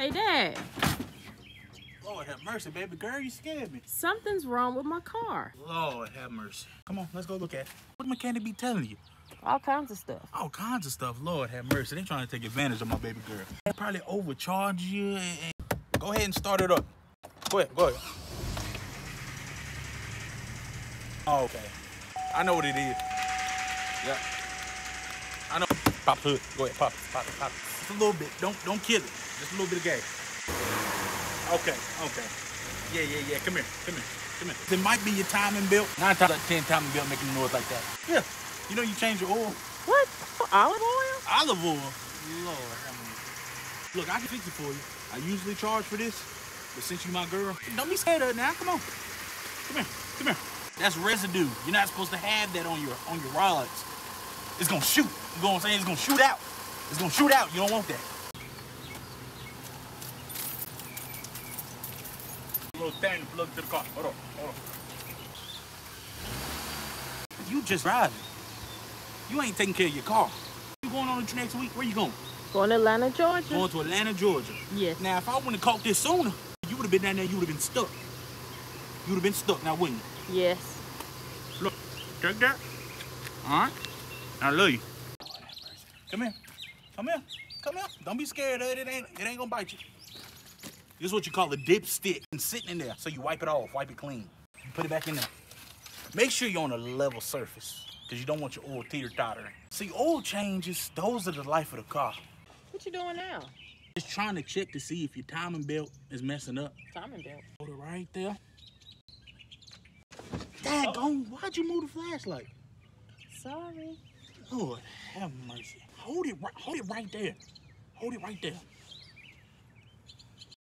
Hey, Dad. Lord have mercy, baby girl. You scared me. Something's wrong with my car. Lord have mercy. Come on, let's go look at it. What mechanic be telling you? All kinds of stuff. All kinds of stuff. Lord have mercy. They trying to take advantage of my baby girl. They probably overcharge you. Go ahead and start it up. Go ahead, go ahead. Oh, okay. I know what it is. Yeah. I know. Pop hood. Go ahead, pop it, pop it, pop it. Just a little bit. Don't kill it. Just a little bit of gas. Okay, okay. Yeah. Come here. It might be your timing belt. 9 times out of 10, timing belt making noise like that. Yeah. You know you change your oil. What? Olive oil? Olive oil? Lord, look, I can fix it for you. I usually charge for this, but since you my girl, don't be scared of it now. Come on. Come here. That's residue. You're not supposed to have that on your rods. It's gonna shoot. You know what I'm saying? It's gonna shoot out. It's gonna shoot out. You don't want that. A little thing to plug into the car. Hold on. You just driving. You ain't taking care of your car. You going on the next week? Where you going? Going to Atlanta, Georgia. Going to Atlanta, Georgia. Yes. Now, if I wouldn't have caught this sooner, you would have been down there. You would have been stuck. You would have been stuck now, wouldn't you? Yes. Look, take that. All right. I love you. Come here. Don't be scared of it. It ain't gonna bite you. This is what you call a dipstick. It's sitting in there, so you wipe it off, wipe it clean. You put it back in there. Make sure you're on a level surface, because you don't want your oil teeter-tottering. See, oil changes, those are the life of the car. What you doing now? Just trying to check to see if your timing belt is messing up. Timing belt. Hold it right there. Daggone, why'd you move the flashlight? Sorry. Lord have mercy. Hold it right there. Hold it right there.